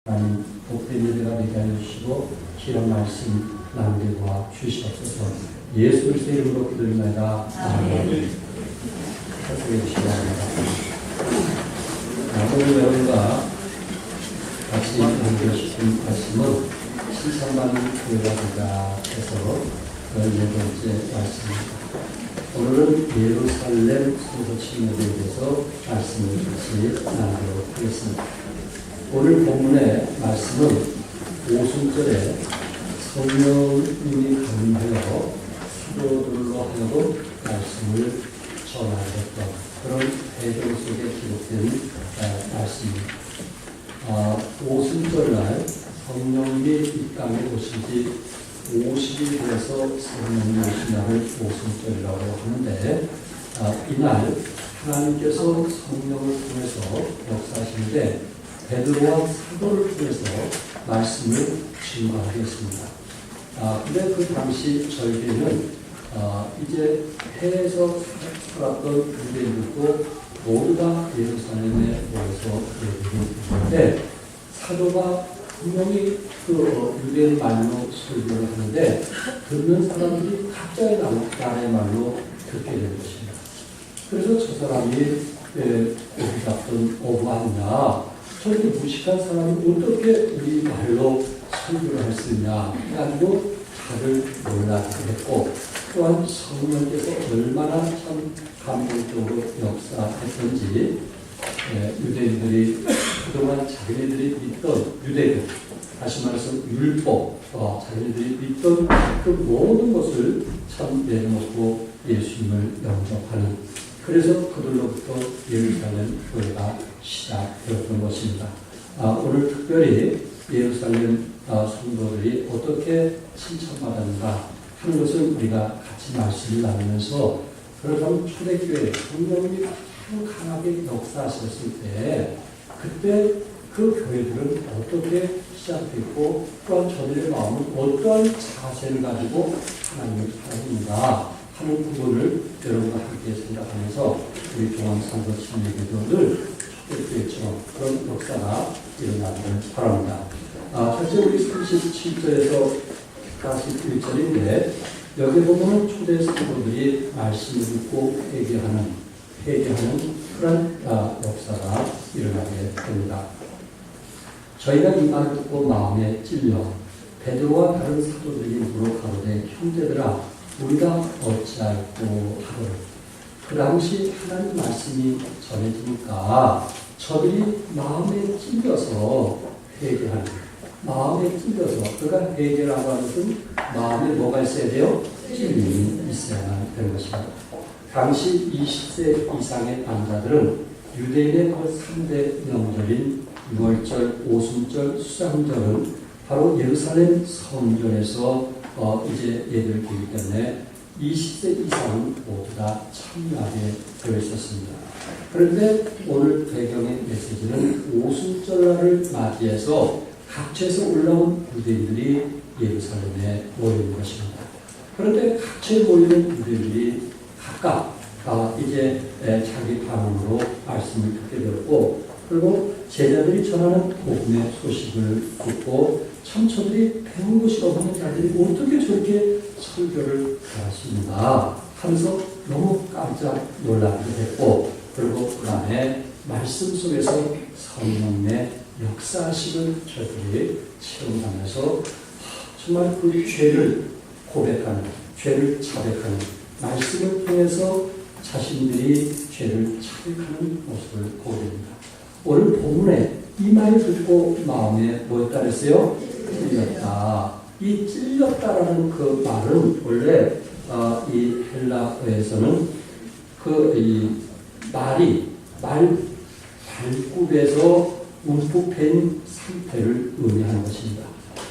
하나님 복된 예배가 되게 하여 주시고 귀한 말씀 나누게 주시옵소서. 예수 그리스도의 이름으로 기도드립니다. 아멘. 하소해 주시기 바랍니다. 오늘 여러분과 같이 나누고 싶은 말씀은 신천만 교회가 되자 해서 14번째 말씀입니다. 오늘은 예루살렘 성소 침략에 대해서 말씀을 같이 나누도록 하겠습니다. 오늘 본문의 말씀은 5순절에 성령님이 강림하여 사도들로 하여금 말씀을 전하였던 그런 배경 속에 기록된 말씀입니다. 5순절날 성령님이 이 땅에 오신 지 50일 돼서 성령님이 오신 날을 5순절이라고 하는데 이날 하나님께서 성령을 통해서 역사하시는데 베드로와 사도를 통해서 말씀을 증거하겠습니다. 근데 그 당시 저희에는 이제 해외에서 살았던 유대인들도 모두 다 예루살렘에 모여서 예배를 드리는데 사도가 분명히 그 유대인 말로 설교를 하는데 듣는 사람들이 각자의 나라의 말로 듣게 되는 것입니다. 그래서 저 사람이 고기 잡던 어부하느냐 저렇게 무식한 사람이 어떻게 우리 말로 설교를 할 수 있냐 해가지고 다들 놀라게 했고 또한 성령께서 얼마나 참 감동적으로 역사했던지 유대인들이 그동안 자기네들이 믿던 유대교 다시 말해서 율법 자기네들이 믿던 그 모든 것을 참 내려놓고 예수님을 영접하는 그래서 그들로부터 예루살렘 교회가 시작되었던 것입니다. 오늘 특별히 예루살렘 성도들이 어떻게 칭찬받았는가 하는 것을 우리가 같이 말씀을 나누면서 그러면 초대교회 성령님이 아주 강하게 역사하셨을 때 그때 그 교회들은 어떻게 시작됐고 또한 저들의 마음은 어떠한 자세를 가지고 하나님을 사랑했는가 하는 부분을 여러분과 함께 생각하면서 우리 종합상도 침례교도를 초대교회처럼 그런 역사가 일어나기를 바랍니다. 첫째 우리 37절에서 41절인데 여기 보면 초대 성도들이 말씀을 듣고 회개하는 그런 역사가 일어나게 됩니다. 저희가 이 말을 듣고 마음에 찔려 베드로와 다른 사도들이 물어 가로되 형제들아 우리가 어찌할꼬 하거늘 그 당시 하나님 말씀이 전해지니까 저들이 마음에 찔려서 회개하는 마음에 찔려서 그러니까 회개라고 하는 것은 마음에 뭐가 있어야 돼요? 찔림이 있어야만 되는 것입니다. 당시 20세 이상의 남자들은 유대인의 그 3대 명절인 6월절, 오순절, 수장절은 바로 예루살렘 성전에서 이제 예배를 드리기 때문에 20세 이상은 모두 다 참여하게 되어 있었습니다. 그런데 오늘 배경의 메시지는 오순절날을 맞이해서 각처에서 올라온 유대인들이 예루살렘에 모이는 것입니다. 그런데 각처에 모이는 유대인들이 각각 이제 자기 반응으로 말씀을 듣게 되었고 그리고 제자들이 전하는 복음의 소식을 듣고 참 저들이 배운 것이 없는 자들이 어떻게 저렇게 설교를 하시는가 하면서 너무 깜짝 놀라게 됐고 그리고 그 다음에 말씀 속에서 성령의 역사식을 저들이 체험하면서 정말 그 죄를 고백하는 죄를 자백하는 말씀을 통해서 자신들이 죄를 자백하는 모습을 보게 됩니다. 오늘 본문에 이 말을 듣고 마음에 뭐였다 그랬어요? 찔렸다. 이 찔렸다라는 그 말은 원래 이 헬라어에서는 이 말이 말 발굽에서 움푹 패인 상태를 의미하는 것입니다.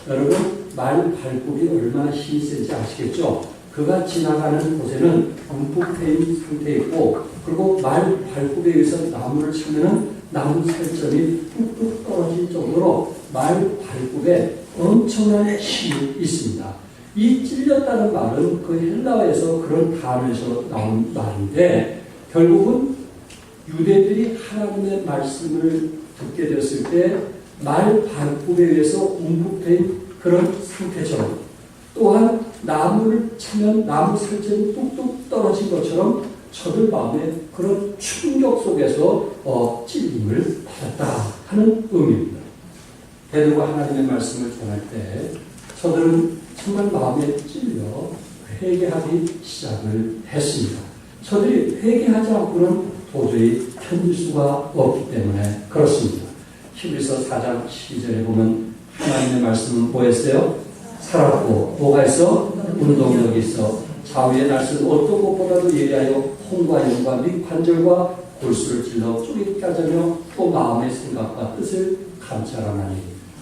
여러분 말 발굽이 얼마나 힘이 센지 아시겠죠? 그가 지나가는 곳에는 움푹 패인 상태에 있고 그리고 말 발굽에 의해서 나무를 치면 나무 살점이 뚝뚝 떨어질 정도로 말 발굽에 엄청난 힘이 있습니다. 이 찔렸다는 말은 그 헬라어에서 그런 단어에서 나온 말인데 결국은 유대들이 하나님의 말씀을 듣게 됐을 때 말 반굽에 의해서 움푹패인 그런 상태처럼, 또한 나무를 차면 나무 살점이 뚝뚝 떨어진 것처럼 저들 마음에 그런 충격 속에서 찔림을 받았다 하는 의미입니다. 베드로가 하나님의 말씀을 전할 때 저들은 정말 마음에 찔려 회개하기 시작을 했습니다. 저들이 회개하지 않고는 도저히 견딜 수가 없기 때문에 그렇습니다. 히브리서 4장 12절에 보면 하나님의 말씀은 뭐였어요? 살았고 뭐가 있어? 운동력이 있어 좌우의 날선 어떤 것보다도 예리하여 혼과 영과 및 관절과 골수를 찔러 쪼개까지 하며 또 마음의 생각과 뜻을 감찰하나니.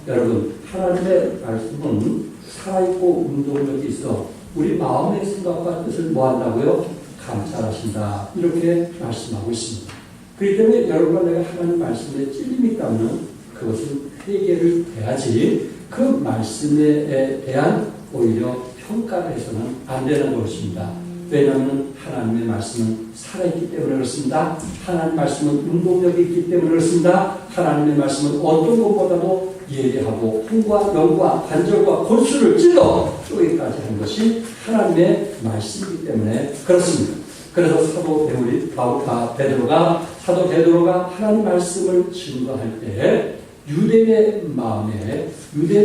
여러분, 하나님의 말씀은 살아있고 운동력이 있어 우리 마음의 생각과 뜻을 뭐한다고요? 감찰하신다. 이렇게 말씀하고 있습니다. 그렇기 때문에 여러분과 내가 하나님 말씀에 찔림이 있다면 그것은 회개를 해야지 그 말씀에 대한 오히려 평가를 해서는 안 되는 것입니다. 왜냐하면 하나님의 말씀은 살아있기 때문에 그렇습니다. 하나님의 말씀은 운동력이 있기 때문에 그렇습니다. 하나님의 말씀은 어떤 것보다도 예리하고 혼과 영과 관절과 골수를 찔러 쪼개기까지 하는 것이 하나님의 말씀이기 때문에 그렇습니다. 그래서 사도 베드로가 하나님 말씀을 증거할 때 유대인의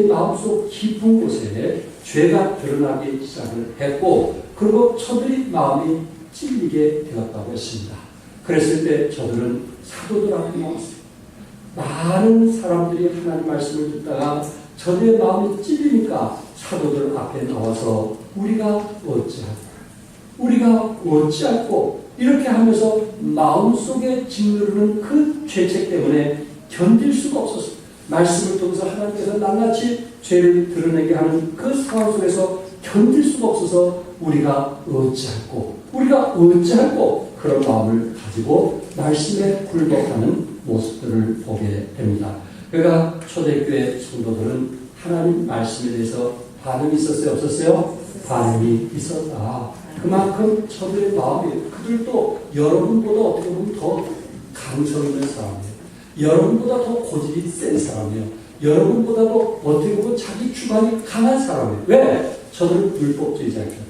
마음속 깊은 곳에 죄가 드러나기 시작을 했고, 그리고 저들이 마음이 찔리게 되었다고 했습니다. 그랬을 때 저들은 사도들 앞에 나왔어요. 많은 사람들이 하나님 말씀을 듣다가 저들의 마음이 찔리니까 사도들 앞에 나와서 우리가 어찌할꼬 이렇게 하면서 마음속에 짓누르는 그 죄책 때문에 견딜 수가 없었어요. 말씀을 통해서 하나님께서 낱낱이 죄를 드러내게 하는 그 상황 속에서 견딜 수가 없어서 우리가 어찌할꼬 그런 마음을 가지고 말씀에 굴복하는 모습들을 보게 됩니다. 그러니까 초대교회 성도들은 하나님 말씀에 대해서 반응이 있었어요? 없었어요? 반응이 있었다. 그만큼 저들의 마음이, 그들도 여러분보다 어떻게 보면 더 감성 있는 사람이에요. 여러분보다 더 고집이 센 사람이에요. 여러분보다도 어떻게 보면 자기 주관이 강한 사람이에요. 왜? 저들은 율법주의자였잖아요.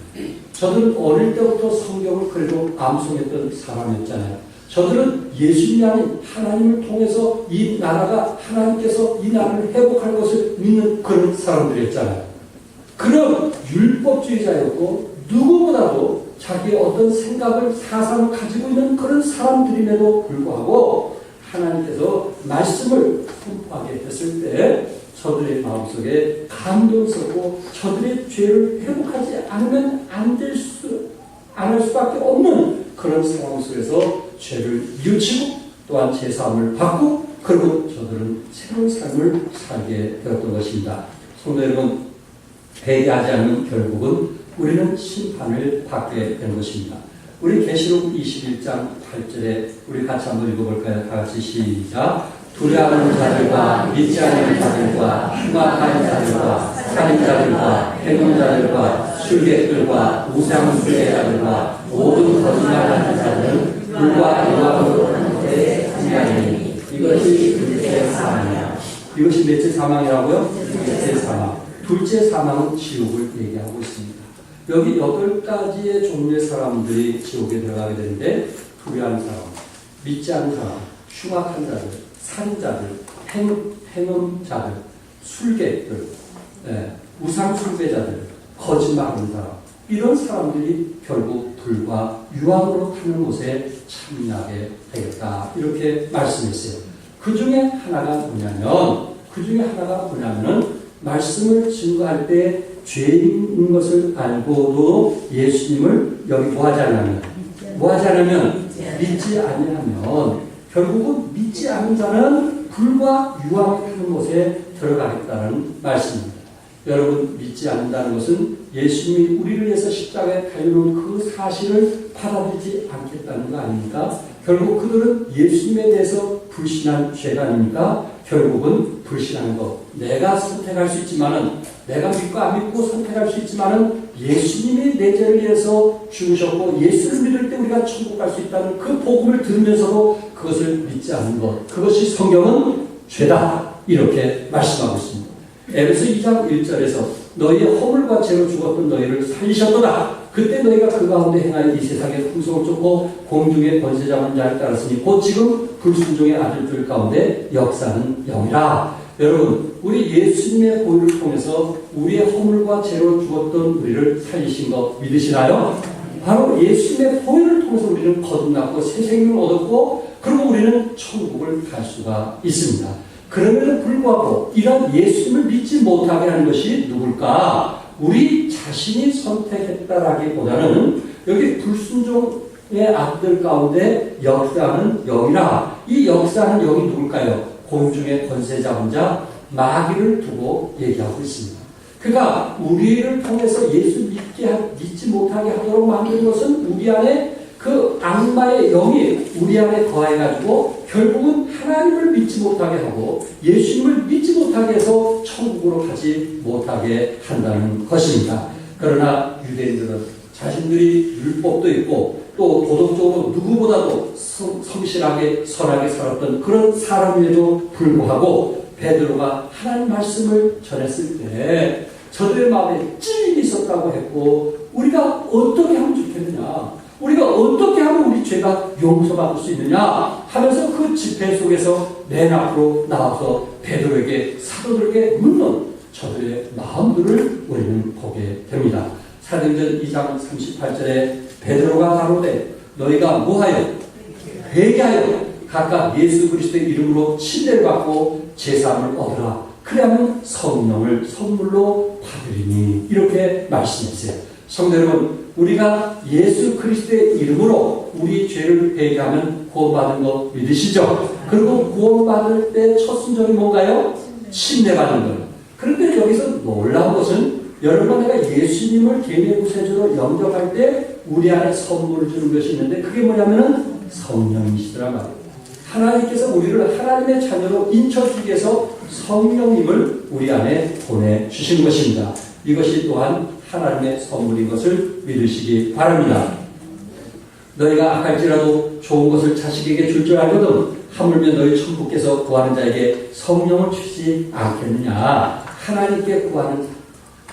저들은 어릴 때부터 성경을 그래도 암송했던 사람이었잖아요. 저들은 예수님이 아닌 하나님을 통해서 이 나라가 하나님께서 이 나라를 회복할 것을 믿는 그런 사람들이었잖아요. 그런 율법주의자였고 누구보다도 자기의 어떤 생각을, 사상을 가지고 있는 그런 사람들임에도 불구하고 하나님께서 말씀을 선포하게 했을 때 저들의 마음속에 감동이 있었고 저들의 죄를 회복하지 않으면 안 할 수밖에 없는 그런 상황 속에서 죄를 뉘우치고 또한 제사함을 받고 그리고 저들은 새로운 삶을 살게 되었던 것입니다. 성도 여러분, 회개하지 않으면 결국은 우리는 심판을 받게 된 것입니다. 우리 계시록 21장 8절에 우리 같이 한번 읽어볼까요? 다 같이 시작. 두려워하는 자들과 믿지 않는 자들과 흉악한 자들과 살인자들과 행동자들과 술객들과 우상숭배자들과 모든 거짓말하는 자들은 불과 영광으로 하는 데에 참여하리니 이것이 둘째 사망이야. 이것이 몇째 사망이라고요? 둘째 사망. 둘째 사망은 지옥을 얘기하고 있습니다. 여기 8가지의 종류의 사람들이 지옥에 들어가게 되는데, 두려워하는 사람, 믿지 않는 사람, 흉악한 자들, 살인자들, 행음자들, 술객들, 우상숭배자들, 거짓말하는 사람, 이런 사람들이 결국 불과 유황으로 타는 곳에 참여하게 되겠다. 이렇게 말씀했어요. 그 중에 하나가 뭐냐면 말씀을 증거할 때 죄인인 것을 알고도 예수님을 여기 뭐하지 않으면 믿지 아니하면 결국은 믿지 않는 자는 불과 유황이 타는 곳에 들어가겠다는 말씀입니다. 여러분, 믿지 않는다는 것은 예수님이 우리를 위해서 십자가에 달려놓은 그 사실을 받아들이지 않겠다는 거 아닙니까? 결국 그들은 예수님에 대해서 불신한 죄가 아닙니까? 결국은 불신하는 것. 내가 선택할 수 있지만은, 내가 믿고 안 믿고 선택할 수 있지만은 예수님이 내 죄를 위해서 죽으셨고 예수를 믿을 때 우리가 천국 갈 수 있다는 그 복음을 들으면서도 그것을 믿지 않는 것. 그것이 성경은 죄다. 이렇게 말씀하고 있습니다. 에베소 2장 1절에서 너희의 허물과 죄로 죽었던 너희를 살리셨도다. 그때 너희가 그 가운데 행하여 이 세상의 풍속을 쫓고 공중의 권세 잡은 자를 따랐으니 곧 지금 불순종의 아들들 가운데 역사는 영이라. 여러분, 우리 예수님의 보혈을 통해서 우리의 허물과 죄로 죽었던 우리를 살리신 거 믿으시나요? 바로 예수님의 보혈을 통해서 우리는 거듭났고 새 생명을 얻었고 그리고 우리는 천국을 갈 수가 있습니다. 그럼에도 불구하고 이런 예수님을 믿지 못하게 하는 것이 누굴까? 우리 자신이 선택했다라기보다는 여기 불순종의 아들 가운데 역사하는 영이라. 이 역사하는 영이 누굴까요? 공중의 권세 잡은 자 마귀를 두고 얘기하고 있습니다. 그가 우리를 통해서 예수 믿지 못하게 하도록 만든 것은 우리 안에 그 악마의 영이 우리 안에 거해가지고 결국은 하나님을 믿지 못하게 하고 예수님을 믿지 못하게 해서 천국으로 가지 못하게 한다는 것입니다. 그러나 유대인들은 자신들이 율법도 있고 또 도덕적으로 누구보다도 성실하게 선하게 살았던 그런 사람임에도 불구하고 베드로가 하나님 말씀을 전했을 때 저들의 마음에 찔림이 있었다고 했고 우리가 어떻게 하면 좋겠느냐, 우리가 어떻게 하면 우리 죄가 용서받을 수 있느냐 하면서 그 집회 속에서 맨 앞으로 나와서 베드로에게 사도들에게 묻는 저들의 마음들을 우리는 보게 됩니다. 사도행전 2장 38절에 베드로가 가로되 너희가 뭐하여 회개하여 각각 예수 그리스도의 이름으로 침례를 받고 제사함을 얻으라. 그래야만 성령을 선물로 받으리니 이렇게 말씀했어요. 성도 여러분, 우리가 예수 그리스도의 이름으로 우리 죄를 회개하면 구원받은 거 믿으시죠? 그리고 구원받을 때 첫 순종이 뭔가요? 침례받는 거예요. 그런데 여기서 놀라운 것은 여러분, 내가 예수님을 개인의 구세주로 영접할 때 우리 안에 선물을 주는 것이 있는데 그게 뭐냐면은 성령이시더라 말이에요. 하나님께서 우리를 하나님의 자녀로 인쳐주기 위해서 성령님을 우리 안에 보내주신 것입니다. 이것이 또한 하나님의 선물인 것을 믿으시기 바랍니다. 너희가 악할지라도 좋은 것을 자식에게 줄 줄 알거든 하물며 너희 천부께서 구하는 자에게 성령을 주시지 않겠느냐. 하나님께 구하는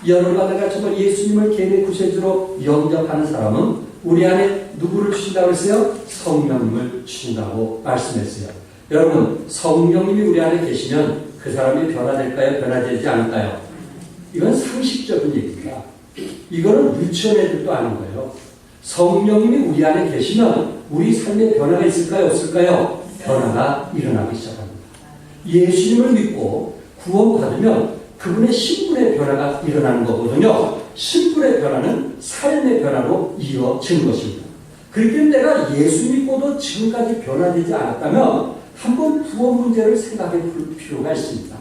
여러분과 내가 정말 예수님을 개인의 구세주로 영접하는 사람은 우리 안에 누구를 주신다고 했어요? 성령님을 주신다고 말씀했어요. 여러분, 성령님이 우리 안에 계시면 그 사람이 변화될까요? 변화되지 않을까요? 이건 상식적인 얘기입니다. 이거는 유치원 애들도 아는 거예요. 성령님이 우리 안에 계시면 우리 삶에 변화가 있을까요? 없을까요? 변화가 일어나기 시작합니다. 예수님을 믿고 구원받으면 그분의 신분의 변화가 일어나는 거거든요. 신분의 변화는 삶의 변화로 이어지는 것입니다. 그렇기 때문에 내가 예수 믿고도 지금까지 변화되지 않았다면 한번 구원 문제를 생각해 볼 필요가 있습니다.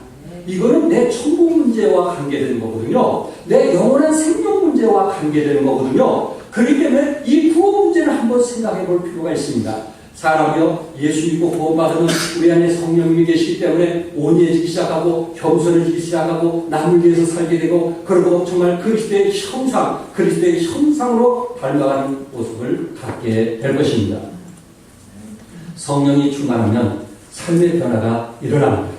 이거는 내 천국 문제와 관계되는 거거든요. 내 영원한 생명 문제와 관계되는 거거든요. 그렇기 때문에 이 구원 문제를 한번 생각해 볼 필요가 있습니다. 사람이요, 예수 믿고 구원받으면 우리 안에 성령님이 계시기 때문에 온유해지기 시작하고 겸손해지기 시작하고 남을 위해서 살게 되고 그리고 정말 그리스도의 형상으로 닮아가는 모습을 갖게 될 것입니다. 성령이 충만하면 삶의 변화가 일어납니다.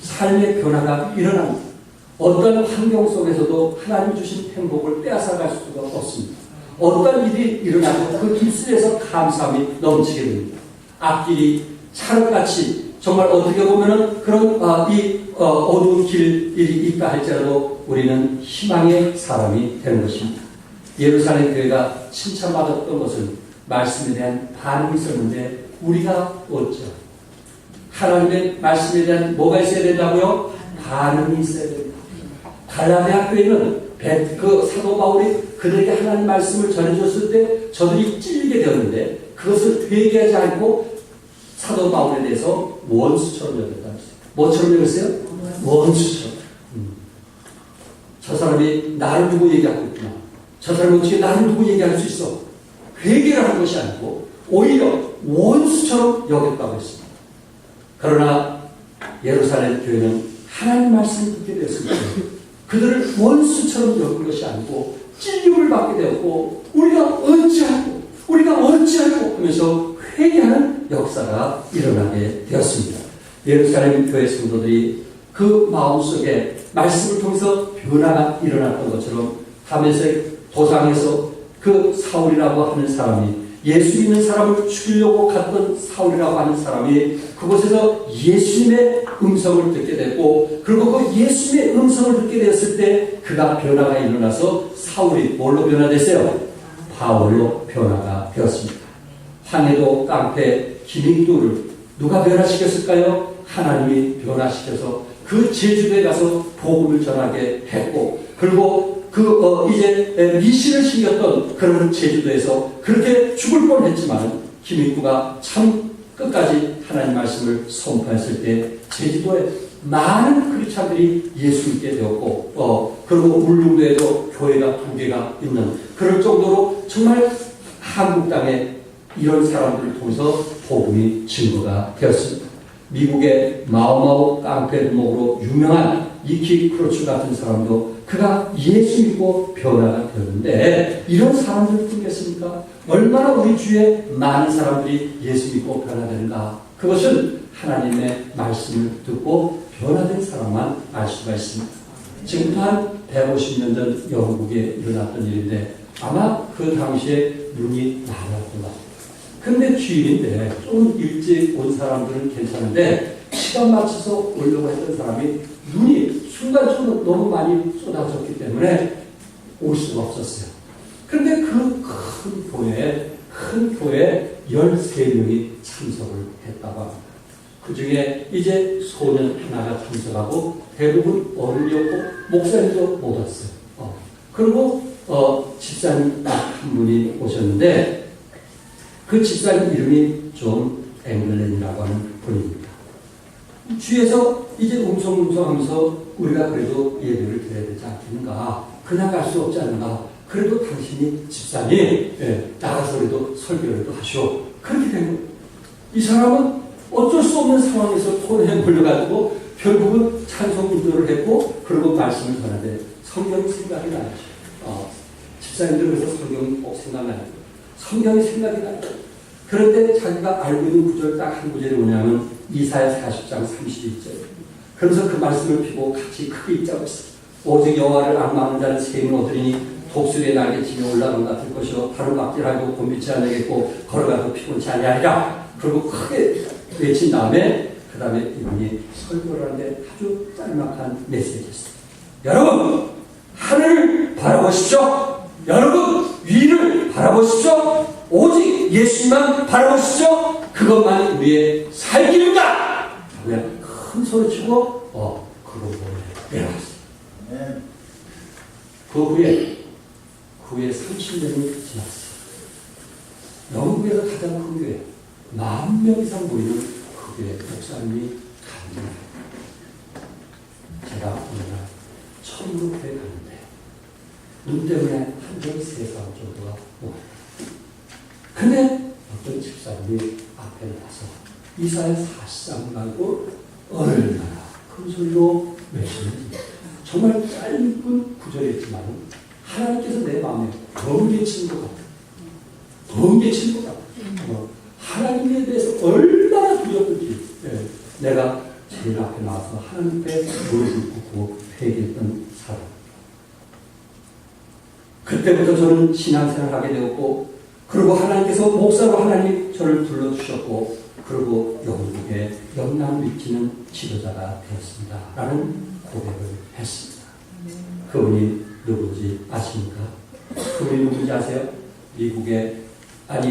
삶의 변화가 일어납니다. 어떤 환경 속에서도 하나님 주신 행복을 빼앗아갈 수가 없습니다. 어떤 일이 일어나고 그 입술에서 감사함이 넘치게 됩니다. 앞길이 찰흙같이 정말 어떻게 보면은 그런 어두운 길이 있다 할지라도 우리는 희망의 사람이 되는 것입니다. 예루살렘 교회가 칭찬받았던 것은 말씀에 대한 반응이 있었는데 우리가 어쩌? 하나님의 말씀에 대한 뭐가 있어야 된다고요? 반응이 있어야 됩니다. 갈라디아 교회는 그 사도 바울이 그들에게 하나님 말씀을 전해줬을 때 저들이 찔리게 되었는데 그것을 회개하지 않고 사도 바울에 대해서 원수처럼 여겼다. 뭐처럼 여겼어요? 원수처럼. 저 사람이 나를 두고 얘기하고 있구나. 저 사람이 어떻게 나를 두고 얘기할 수 있어? 회개를 한 것이 아니고 오히려 원수처럼 여겼다고 했습니다. 그러나 예루살렘 교회는 하나님 말씀을 듣게 되었습니다. 그들을 원수처럼 여긴 것이 아니고 찔림을 받게 되었고 우리가 어찌하고 하면서 회개하는 역사가 일어나게 되었습니다. 예루살렘 교회 성도들이 그 마음속에 말씀을 통해서 변화가 일어났던 것처럼 다메섹 도상에서 그 사울이라고 하는 사람이 예수 믿는 사람을 죽이려고 갔던 사울이라고 하는 사람이 그곳에서 예수님의 음성을 듣게 됐고 그리고 그 예수님의 음성을 듣게 되었을 때 그가 변화가 일어나서 사울이 뭘로 변화됐어요? 바울로 변화가 되었습니다. 황해도 깡패 김인도를 누가 변화시켰을까요? 하나님이 변화시켜서 그 제주도에 가서 복음을 전하게 했고 그리고 이제 미신을 신겼던 그런 제주도에서 그렇게 죽을 뻔했지만 김인구가 참 끝까지 하나님 말씀을 선포했을 때 제주도에 많은 크리스찬들이 예수 믿게 되었고 그리고 울릉도에도 교회가 2개가 있는 그럴 정도로 정말 한국 땅에 이런 사람들을 통해서 복음이 증거가 되었습니다. 미국의 마오마오 깡패 두목으로 유명한 이키 크로츠 같은 사람도 그가 예수 믿고 변화가 되었는데 이런 사람들 뿐이겠습니까? 얼마나 우리 주위에 많은 사람들이 예수 믿고 변화되는가? 그것은 하나님의 말씀을 듣고 변화된 사람만 알 수가 있습니다. 지금부터 한 150년 전 영국에 일어났던 일인데 아마 그 당시에 눈이 많았던 것 같아요. 근데 주일인데 좀 일찍 온 사람들은 괜찮은데 시간 맞춰서 오려고 했던 사람이 눈이 순간적으로 너무 많이 쏟아졌기 때문에 올 수가 없었어요. 그런데 그 큰 교회에 13명이 참석을 했다고 합니다. 그 중에 이제 소년 하나가 참석하고 대부분 어른이었고 목사님도 못 왔어요. 그리고 집사님 딱 한 분이 오셨는데 그 집사님 이름이 존 앵글렌이라고 하는 분입니다. 주위에서 이제 웅성웅성하면서 우리가 그래도 예배를 드려야 되지 않겠는가? 그냥 갈 수 없지 않는가? 그래도 당신이 집사님 나가서 그래도 설교라도 하시오. 그렇게 된 거예요. 이 사람은 어쩔 수 없는 상황에서 토론에 몰려가지고 결국은 찬송 인도를 했고 그리고 말씀을 전하되 성경 생각이 나죠. 집사님들 그래서 성경이 꼭 생각나요. 성경이 생각이 나요. 그런데 자기가 알고 있는 구절 딱 한 구절이 뭐냐면 이사야 40장 32절. 그러면서 그 말씀을 피고 같이 크게 읽자고 했어요. 오직 여호와를 앙망하는 자는 샘을 얻으리니 독수리의 날개치며 올라간 것 같을 것이요 발을 박질하고 곤비치 아니하겠고 걸어가도 피곤치 아니하리라. 그리고 크게 외친 다음에 그 다음에 이분이 설교를 하는데 아주 짤막한 메시지였어요. 여러분 하늘을 바라보십시오. 여러분 위를 바라보십시오. 오직 예수님만 바라보십시오. 그것만 우리의 살 길입니다. 그냥 큰 소리치고 그러고 내려갔어요. 그 후에 30년이 지났어요. 영국에서 가장 큰 교회 10,000명 이상 모이는 그 교회 목사님이 간증합니다. 제가 어느 날 처음으로 교회 갔는데 눈 때문에 한정 3사람 정도가 모였어요. 근데 어떤 집사님이 앞에 나서 이사야 40장 말고 얼마나 큰 소리로 외치는지 정말 짧은 구절이었지만 하나님께서 내 마음에 번개치는 것 같아요. 번개치는 것 같아요. 하나님에 대해서 얼마나 두렵든지 내가 제일 앞에 나와서 하나님 앞에 무릎을 꿇고 회개했던 사람. 그때부터 저는 신앙생활을 하게 되었고 그리고 하나님께서 목사로 하나님 저를 불러주셨고 그리고 영국에 영향을 미치는 지도자가 되었습니다. 라는 고백을 했습니다. 그분이 누군지 아십니까? 그분이 누군지 아세요?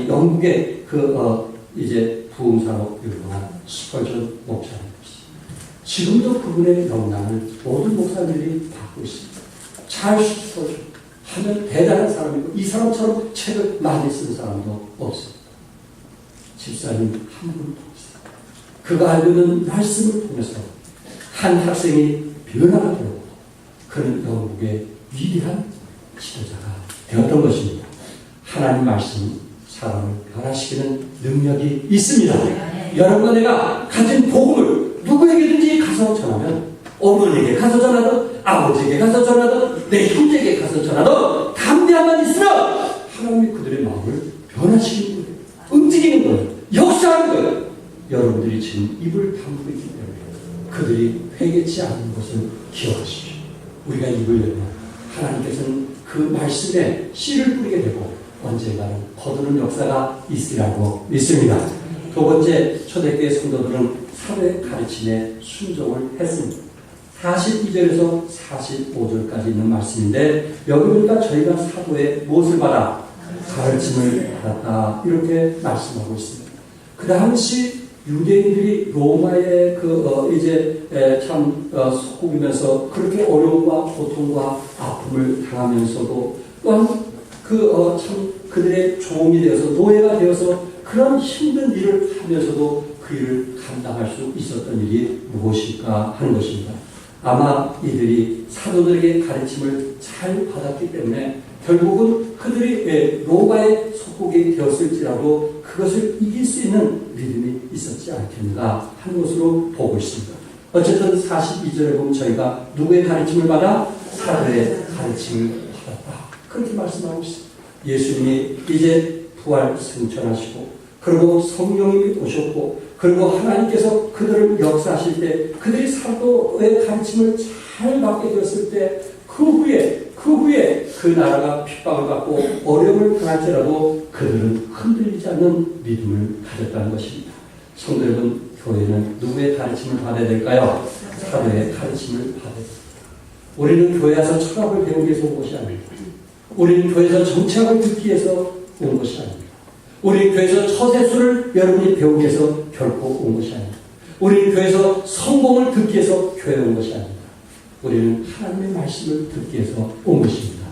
영국의 이제 부흥사로 유명한 스펄전 목사님이십니다. 지금도 그분의 영향을 모든 목사님들이 받고 있습니다. 찰스 스펄전 하면 대단한 사람이고 이 사람처럼 책을 많이 쓴 사람도 없습니다. 집사님 한 분 통해서 그가 알고 있는 말씀을 통해서 한 학생이 변화가 되었고 그는 영국의 위대한 지도자가 되었던 것입니다. 하나님 말씀 사람을 변화시키는 능력이 있습니다. 여러분과 내가 가진 복음을 누구에게든지 가서 전하면 어머니에게 가서 전하든 아버지에게 가서 전하든 내 형제에게 가서 전하든 담대함만 있으면 하나님이 그들의 마음을 변화시키는 거예요. 움직이는 거예요. 역사하는 거예요. 여러분들이 지금 입을 다물고 있기 때문에 그들이 회개치 않은 것을 기억하십시오. 우리가 입을 열면 하나님께서는 그 말씀에 씨를 뿌리게 되고 언젠가는 거두는 역사가 있으리라고 믿습니다. 두 번째, 초대교회 성도들은 사도의 가르침에 순종을 했습니다. 42절에서 45절까지 있는 말씀인데, 여기 보니까 저희가 사도의 무엇을 받아? 가르침을 받았다, 이렇게 말씀하고 있습니다. 그 당시 유대인들이 로마의 속국이면서 그렇게 어려움과 고통과 아픔을 당하면서도 또한 그들의 종이 되어서 노예가 되어서 그런 힘든 일을 하면서도 그 일을 감당할 수 있었던 일이 무엇일까 하는 것입니다. 아마 이들이 사도들에게 가르침을 잘 받았기 때문에 결국은 그들이 로마의 속국이 되었을지라도 그것을 이길 수 있는 믿음이 있었지 않겠는가 하는 것으로 보고 있습니다. 어쨌든 42절에 보면 저희가 누구의 가르침을 받아? 사도의 가르침을 받았다, 그렇게 말씀하고 있습니다. 예수님이 이제 부활 승천하시고, 그리고 성령님이 오셨고, 그리고 하나님께서 그들을 역사하실 때 그들이 사도의 가르침을 잘 받게 되었을 때 그 후에 그 나라가 핍박을 받고 어려움을 당할지라도 그들은 흔들리지 않는 믿음을 가졌다는 것입니다. 성도 여러분, 교회는 누구의 가르침을 받아야 될까요? 사도의 가르침을 받아야 됩니다. 우리는 교회 와서 철학을 배우기 위해서 온 것이 아닙니다. 우리는 교회에서 정치학을 듣기 위해서 온 것이 아닙니다. 우리는 교회에서 처세술을 여러분이 배우기 위해서 결코 온 것이 아닙니다. 우리는 교회에서 성공을 듣기 위해서 교회에 온 것이 아닙니다. 우리는 하나님의 말씀을 듣기 위해서 온 것입니다.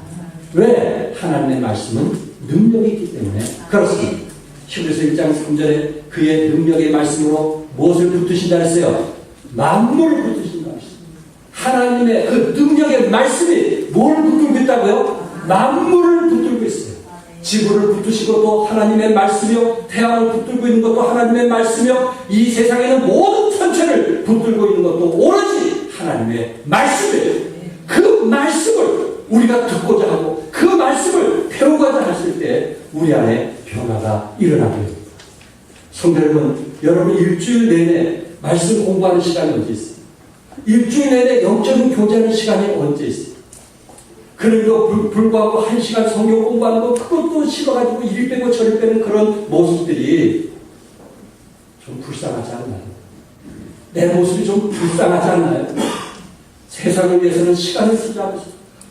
왜? 하나님의 말씀은 능력이 있기 때문에 그렇습니다. 히브리서 1장 3절에 그의 능력의 말씀으로 무엇을 붙드신다 했어요? 만물을 붙드신다 했습니다. 하나님의 그 능력의 말씀이 뭘 붙들고 있다고요? 만물을 붙들고 있어요. 지구를 붙드시고 또 하나님의 말씀이요, 태양을 붙들고 있는 것도 하나님의 말씀이요, 이 세상에는 모든 천체를 붙들고 있는 것도 오로지 하나님의 말씀이에요. 그 말씀을 우리가 듣고자 하고 그 말씀을 배우고자 했을 때 우리 안에 변화가 일어나게 됩니다. 성도 여러분 일주일 내내 말씀 공부하는 시간이 언제 있어요? 일주일 내내 영적인 교제하는 시간이 언제 있어요? 그런데도 불구하고 1시간 성경 공부하는 거 그것도 싫어가지고 이리 빼고 저리 빼는 그런 모습들이 좀 불쌍하지 않나요? 내 모습이 좀 불쌍하지 않나요? 세상을 위해서는 시간을 투자하면서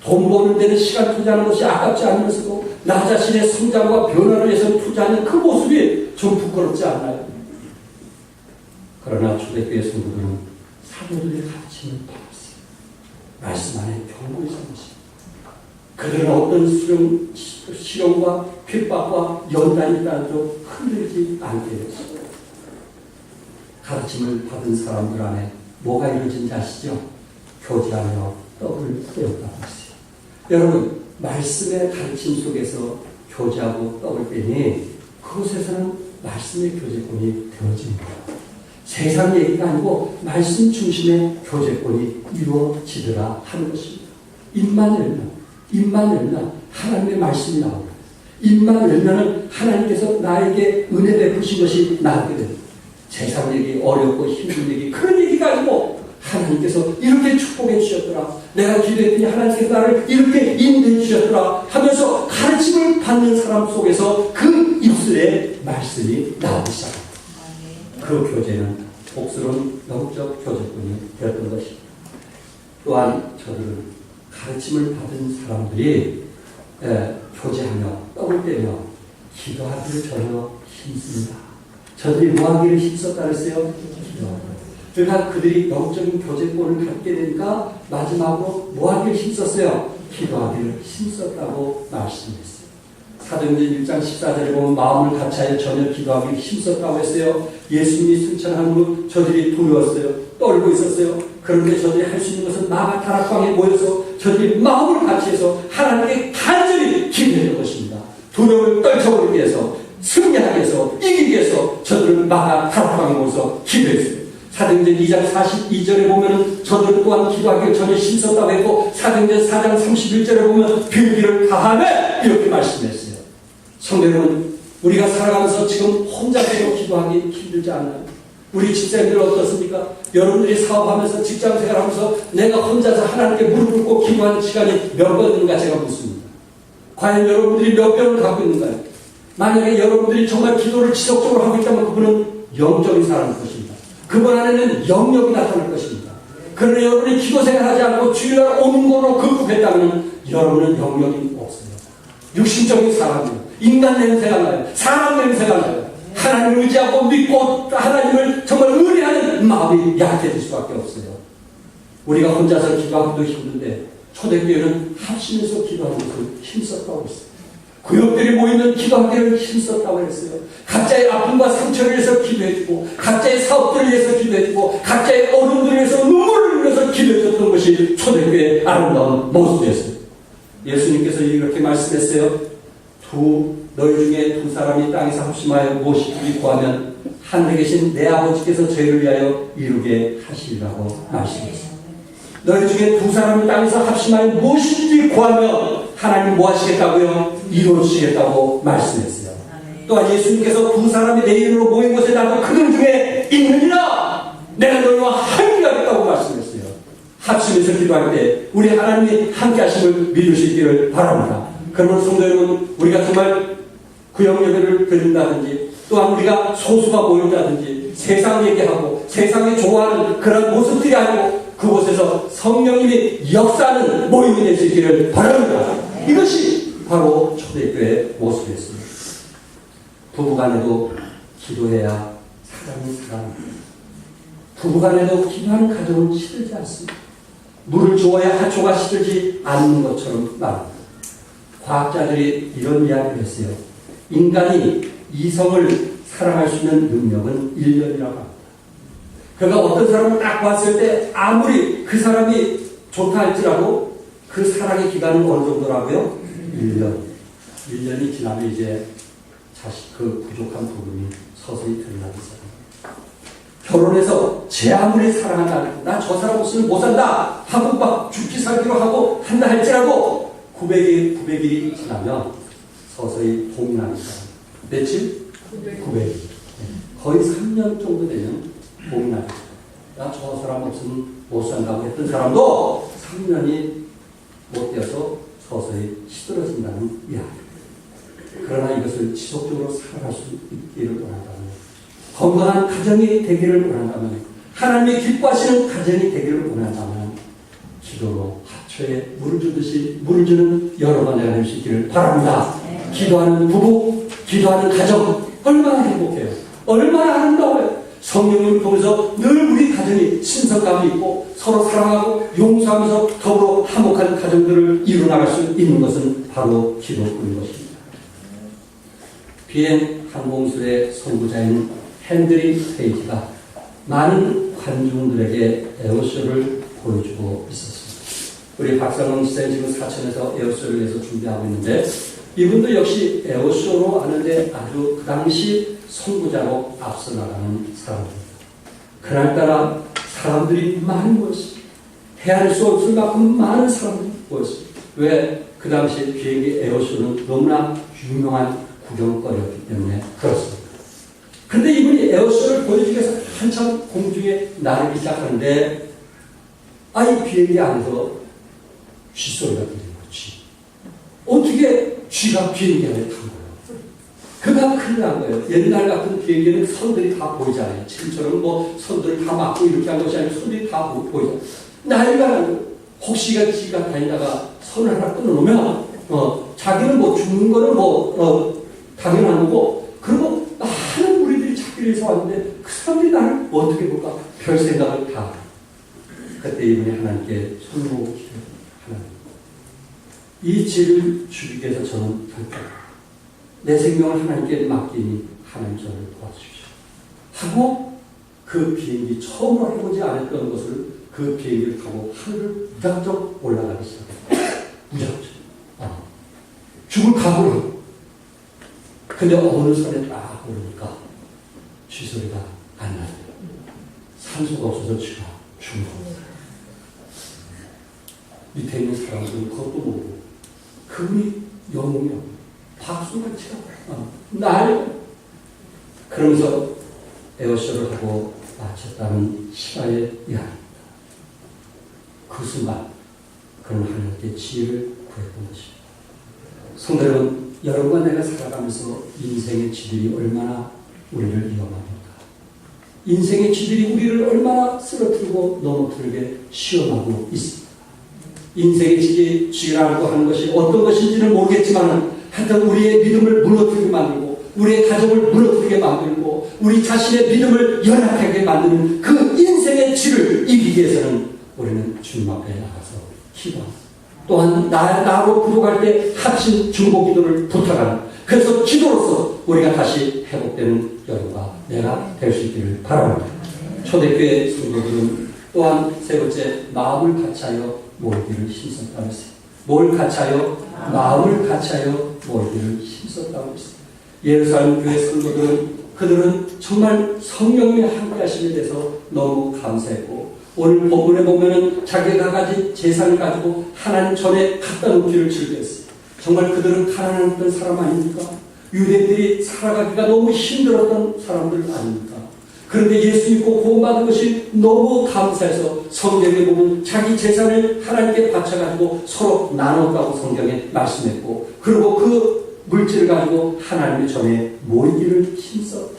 돈 버는 데는 시간 투자하는 것이 아깝지 않으면서도 나 자신의 성장과 변화를 위해서 투자하는 그 모습이 좀 부끄럽지 않나요? 그러나 초대교회 성도들은 사도들의 가르침을 받았어요. 말씀 안에 경고의 사무실. 그들은 어떤 시련과 핍박과 연단이 있다도 흔들리지 않게 됐습니다. 가르침을 받은 사람들 안에 뭐가 이루어진지 아시죠? 교제하며 떡을 떼었다고 했어요. 여러분, 말씀의 가르침 속에서 교제하고 떡을 빼니 그곳에서는 말씀의 교제권이 되어집니다. 세상 얘기가 아니고 말씀 중심의 교제권이 이루어지더라 하는 것입니다. 입만 열면 하나님의 말씀이 나옵니다. 입만 열면 하나님께서 나에게 은혜 베푸신 것이 나오게 됩니다. 세상 얘기, 어렵고 힘든 얘기, 그런 얘기가 아니고 하나님께서 이렇게 축복해 주셨더라, 내가 기도했더니 하나님께서 나를 이렇게 인도해 주셨더라 하면서 가르침을 받는 사람 속에서 그 입술에 말씀이 나오기 시작합니다. 그 교제는 복스러운 영적 교제권이 되었던 것입니다. 또한 저들은 가르침을 받은 사람들이 교제하며 떡을 떼며 기도하기를 전혀 힘씁니다. 저들이 뭐하기를 힘썼다 그랬어요? 기도하기를. 그러니까 그들이 영적인 교제권을 갖게 되니까 마지막으로 뭐하기를 힘썼어요? 기도하기를 힘썼다고 말씀했어요. 사도행전 1장 14절에 보면 마음을 같이하여 전혀 기도하기를 힘썼다고 했어요. 예수님이 승천한 후 저들이 두려웠어요. 떨고 있었어요. 그런데 저들이 할 수 있는 것은 마가 다락방에 모여서 저들이 마음을 같이해서 하나님께 간절히 기도했던 것입니다. 두려움을 떨쳐버리기 위해서, 승리하기 위해서, 이기기 위해서 저들은 마가 다락방에 모여서 기도했어요. 사도행전 2장 42절에 보면 저들 또한 기도하기를 전혀 힘썼다고 했고, 사도행전 4장 31절에 보면 빌기를 다하며 이렇게 말씀했어요. 성도 여러분, 우리가 살아가면서 지금 혼자서 기도하기 힘들지 않나요? 우리 집사님들 어떻습니까? 여러분들이 사업하면서 직장생활하면서 내가 혼자서 하나님께 무릎 꿇고 기도하는 시간이 몇 번인가 제가 묻습니다. 과연 여러분들이 몇 번을 갖고 있는가요? 만약에 여러분들이 정말 기도를 지속적으로 하고 있다면 그분은 영적인 사람일 것입니다. 그분 안에는 영역이 나타날 것입니다. 그러나 여러분이 기도 생활하지 않고 주일날 오는 걸로 극복했다면 여러분은 영역이 없어요. 육신적인 사람이에요. 인간 냄새가 나요. 사람 냄새가 나요. 하나님을 의지하고 믿고 하나님을 정말 의뢰하는 마음이 약해질 수밖에 없어요. 우리가 혼자서 기도하기도 힘든데 초대교회는 합심해서 기도하는 것을 힘썼다고 했어요. 구역들이 모이면 기도하기를 힘썼다고 했어요. 각자의 아픔과 상처를 위해서 기도해주고 각자의 사업들을 위해서 기도해주고 각자의 어른들을 위해서 눈물을 흘려서 기도해줬던 것이 초대교회의 아름다운 모습이었어요. 예수님께서 이렇게 말씀했어요. 너희 중에 두 사람이 땅에서 합심하여 무엇이든지 구하면 하늘에 계신 내 아버지께서 저희를 위하여 이루게 하시리라고 말씀했어요. 너희 중에 두 사람이 땅에서 합심하여 무엇이든지 구하면 하나님 뭐 하시겠다고요? 이루어주시겠다고 말씀했어요. 또한 예수님께서 두 사람이 내 이름으로 모인 곳에 나도 그들 중에 있느니라 내가 너희와 함께 하겠다고 말씀했어요. 합심해서 기도할 때 우리 하나님이 함께 하심을 믿으시기를 바랍니다. 그러면 성도 여러분, 우리가 정말 구역 예배를 드린다든지 또한 우리가 소수가 모인다든지 세상 얘기하고 세상이 좋아하는 그런 모습들이 아니고 그곳에서 성령님이 역사하는 모임이 될 수 있기를 바랍니다. 이것이 바로 초대교회의 모습이었습니다. 부부간에도 기도해야 사람이 살아납니다. 부부간에도 기도하는 가정은 시들지 않습니다. 물을 주어야 하초가 시들지 않는 것처럼 말합니다. 과학자들이 이런 이야기를 했어요. 인간이 이성을 사랑할 수 있는 능력은 1년이라고 합니다. 그러니까 어떤 사람을 딱 봤을 때 아무리 그 사람이 좋다 할지라도 그 사랑의 기간은 어느 정도라고요? 1년. 1년이 지나면 이제 자식 그 부족한 부분이 서서히 드러나기 시작합니다. 결혼해서 제 아무리 사랑한다, 나 저 사람 없으면 못 산다 하고 막 죽기 살기로 하고 한다 할지라도 900일이 지나면 서서히 봄이 납니다. 며칠? 900일. 거의 3년 정도 되면 봄이 납니다. 나 저 사람 없으면 못 산다고 했던 사람도 3년이 못 되어서 서서히 시들어진다는 이야기입니다. 그러나 이것을 지속적으로 살아갈 수 있기를 원한다면, 건강한 가정이 되기를 원한다면, 하나님이 기뻐하시는 가정이 되기를 원한다면 기도로 하초에 물을 주듯이 물을 주는 여러분 내가 될 수 있기를 바랍니다. 기도하는 부부, 기도하는 가정 얼마나 행복해요. 얼마나 아름다워요. 성령님을 통해서 늘 우리 가정이 신성감이 있고 서로 사랑하고 용서하면서 더불어 화목한 가정들을 이루어나갈 수 있는 것은 바로 기도뿐인 것입니다. 비행 항공술의 선구자인 헨드리 페이지가 많은 관중들에게 에어쇼를 보여주고 있었습니다. 우리 박상원 지사님 지금 사천에서 에어쇼를 위해서 준비하고 있는데 이분도 역시 에어쇼로 하는데 아주 그 당시 선구자로 앞서 나가는 사람입니다. 그날따라 사람들이 많이 모였습니다. 헤아릴 수 없을 만큼 많은 사람들이 모였습니다. 왜? 그 당시 비행기 에어쇼는 너무나 유명한 구경거리였기 때문에 그렇습니다. 그런데 이분이 에어쇼를 보여주기 위해서 한참 공중에 나르기 시작하는데 이 비행기 안에서 쥐소리가 들리는 거지. 어떻게 쥐가 비행기 안에 탄 거예요? 그가 큰일 난 거예요. 옛날 같은 비행기는 선들이 다 보이잖아요. 지금처럼 뭐 선들을 다 막고 이렇게 한 것이 아니고 선들이 다 보이잖아요. 난리가 난 거예요. 혹시 쥐가 다니다가 선을 하나 끊어놓으면 자기는 뭐 죽는 거는 당연한 거고, 그리고 많은 무리들이 찾기 위해서 왔는데 그 사람들이 나를 어떻게 볼까? 별 생각을 다. 그때 이분이 하나님께 손을 모으고 기도해요. 하나님, 이 죄를 죽이기 위해서 저는 결정. 내 생명을 하나님께 맡기니 하나님 저를 도와주십시오. 하고 그 비행기 처음으로 해보지 않았던 것을 그 비행기를 타고 하늘을 무작정 올라가기 시작해요. 무작정. 죽을 각오를 하고. 근데 어느 선에 딱 오르니까 쥐소리가 안 나요. 산소가 없어서 쥐가 죽는 겁니다. 밑에 있는 사람들은 그것도 모르고 그분이 영웅이요. 박수가 치라고 날 그러면서 에어쇼를 하고 마쳤다는 시가에 의합니다. 그 순간 그는 하나님께 지혜를 구했던 것입니다. 성도 여러분, 여러분과 내가 살아가면서 인생의 쥐들이 얼마나 우리를 위험합니까? 인생의 쥐들이 우리를 얼마나 쓰러뜨리고 넘어뜨리게 시험하고 있습니다. 인생의 쥐라고 하는 것이 어떤 것인지는 모르겠지만 하여튼 우리의 믿음을 무너뜨리게 만들고 우리의 가정을 무너뜨리게 만들고 우리 자신의 믿음을 연약하게 만드는 그 인생의 쥐를 이기기 위해서는 우리는 주님 앞에 나가서 기도합니다. 또한 나로 부족할 때 합심 중보 기도를 부탁하는, 그래서 기도로서 우리가 다시 회복되는 여러분과 내가 될 수 있기를 바랍니다. 초대교회 성도들은 또한 세 번째, 마음을 같이하여 모이기를 힘썼다고 했어요. 뭘 같이하여? 마음을 같이하여 모이기를 힘썼다고 했어요. 예루살렘 교회 성도들은 그들은 정말 성령님의 함께하심에 대해서 너무 감사했고, 오늘 본문에 보면은 자기가 가진 재산을 가지고 하나님 전에 갖다 놓기를 즐겼어요. 정말 그들은 가난했던 사람 아닙니까? 유대인들이 살아가기가 너무 힘들었던 사람들 아닙니까? 그런데 예수 믿고 구원받은 것이 너무 감사해서 성경에 보면 자기 재산을 하나님께 바쳐가지고 서로 나눴다고 성경에 말씀했고, 그리고 그 물질을 가지고 하나님의 전에 모이기를 힘썼다.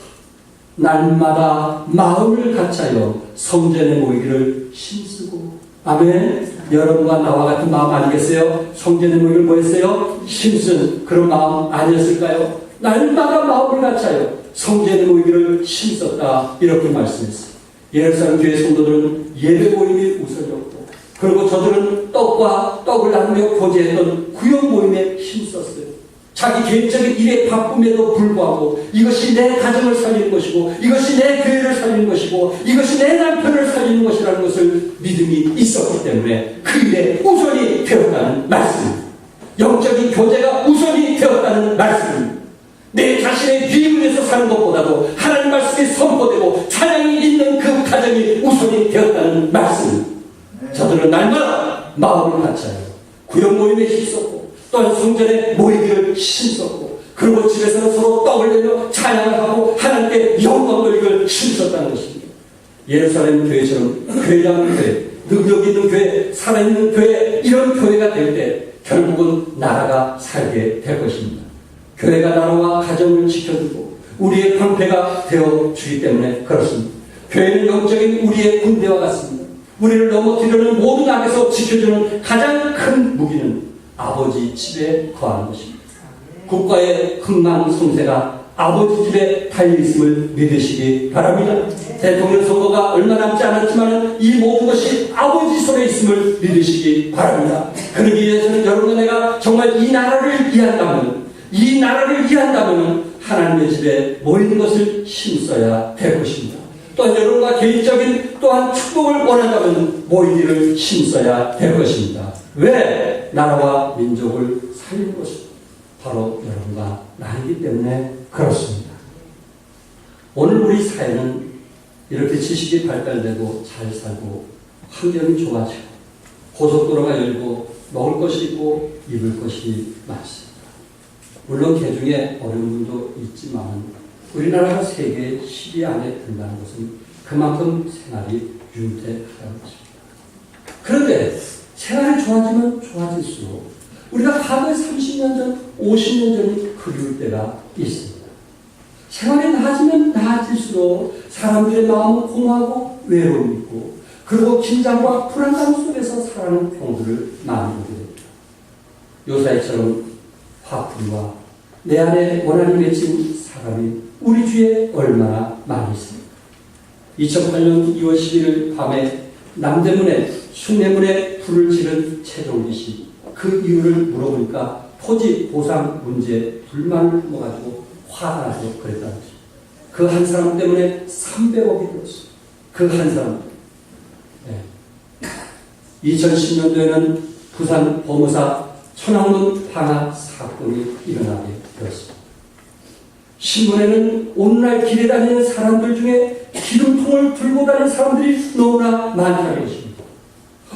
날마다 마음을 같이하여 성전에 모이기를 힘쓰고. 아멘. 여러분과 나와 같은 마음 아니겠어요? 성전에 모이기를 뭐 했어요? 힘쓴 그런 마음 아니었을까요? 날마다 마음을 같이하여 성전에 모이기를 힘썼다, 이렇게 말씀했어요. 예루살렘 교회 성도들은 예배 모임이 우선이었고, 그리고 저들은 떡을 나누며 교제했던 구역 모임에 힘썼어요. 자기 개인적인 일에 바쁨에도 불구하고 이것이 내 가정을 살리는 것이고, 이것이 내 교회를 살리는 것이고, 이것이 내 남편을 살리는 것이라는 것을 믿음이 있었기 때문에 그 일에 우선이 되었다는 말씀입니다. 영적인 교제가 우선이 되었다는 말씀입니다. 내 자신의 유익을 위해서 사는 것보다도 하나님 말씀이 선포되고 찬양이 있는 그 가정이 우선이 되었다는 말씀입니다. 저들은 날마다 마음을 같이하여 구역 모임에 힘썼고, 또한 성전에 모이기를 힘썼고, 그리고 집에서는 서로 떡을 내며 찬양을 하고 하나님께 영광 돌리기를 힘썼다는 것입니다. 예루살렘 교회처럼 괴리한 교회, 능력 있는 교회, 살아있는 교회, 이런 교회가 될 때 결국은 나라가 살게 될 것입니다. 교회가 나라와 가정을 지켜주고 우리의 방패가 되어주기 때문에 그렇습니다. 교회는 영적인 우리의 군대와 같습니다. 우리를 넘어뜨리는 모든 악에서 지켜주는 가장 큰 무기는 아버지 집에 거하는 것입니다. 국가의 흥망성쇠가 아버지 집에 달려있음을 믿으시기 바랍니다. 대통령 선거가 얼마 남지 않았지만 이 모든 것이 아버지 손에 있음을 믿으시기 바랍니다. 그러기 위해서는 여러분과 내가 정말 이 나라를 이해한다면 하나님의 집에 모이는 것을 힘써야 될 것입니다. 또한 여러분과 개인적인 또한 축복을 원한다면 모이기를 힘써야 될 것입니다. 왜? 나라와 민족을 살리는 것입니다. 바로 여러분과 나이기 때문에 그렇습니다. 오늘 우리 사회는 이렇게 지식이 발달되고 잘 살고 환경이 좋아지고 고속도로가 열고 먹을 것이 있고 입을 것이 많습니다. 물론 개중에 어려운 분도 있지만 우리나라가 세계 10위 안에 든다는 것은 그만큼 생활이 윤택하다는 것입니다. 그런데 생활이 좋아지면 좋아질수록 우리가 과거에 30년 전, 50년 전이 그리울 때가 있습니다. 생활이 나아지면 나아질수록 사람들의 마음은 공허하고 외로움이 있고, 그리고 긴장과 불안감 속에서 살아가는 경우를 많이 보게 됩니다. 요사이처럼 화풀이와 내 안에 원한이 맺힌 사람이 우리 주위에 얼마나 많이 있습니까? 2008년 2월 11일 밤에 남대문에 숭례문에 불을 지른 최종기 씨, 그 이유를 물어보니까 토지 보상 문제 불만을 품어가지고 화가 나서 그랬다는 것입니다. 그 한 사람 때문에 300억이 들었어요. 그 한 사람. 네. 2010년도에는 부산 범어사 천왕문 방화 사건이 일어나게 되었습니다. 신문에는 오늘날 길에 다니는 사람들 중에 기름통을 들고 다니는 사람들이 너무나 많다는 것입니다.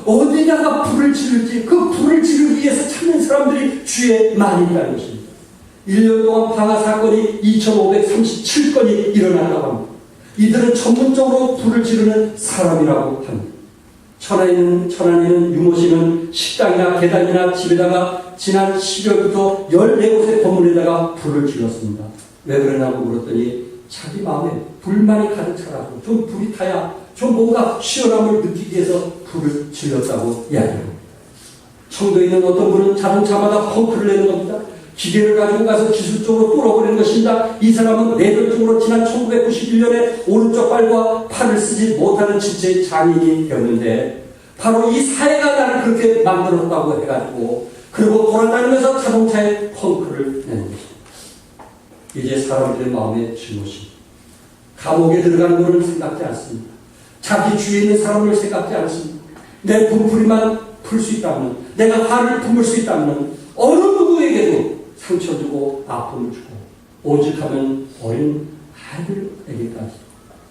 어디다가 불을 지를지 그 불을 지르기 위해서 찾는 사람들이 주위에 많이 있다는 것입니다. 1년 동안 방화 사건이 2537건이 일어났다고 합니다. 이들은 전문적으로 불을 지르는 사람이라고 합니다. 천안에는 유모 씨는 식당이나 계단이나 집에다가 지난 12월부터 14곳의 건물에다가 불을 질렀습니다. 왜 그러냐고 물었더니 자기 마음에 불만이 가득 차가지고 좀 불이 타야 좀 뭔가 시원함을 느끼기 위해서 불을 질렀다고 이야기합니다. 청도에 있는 어떤 분은 자동차마다 펌프를 내는 겁니다. 기계를 가지고 가서 기술적으로 뚫어버리는 것입니다. 이 사람은 뇌절적으로 지난 1991년에 오른쪽 발과 팔을 쓰지 못하는 지체의 장애인이 되었는데 바로 이 사회가 나를 그렇게 만들었다고 해가지고 그리고 돌아다니면서 자동차에 펑크를 내는 것입니다. 이제 사람들의 마음에 짊어진 감옥에 들어가는 것을 생각지 않습니다. 자기 주위에 있는 사람을 생각지 않습니다. 내 분풀이만 풀 수 있다면, 내가 화를 품을 수 있다면 어느 누구에게도 상처 주고 아픔을 주고 오직하면 어린 아이들에게까지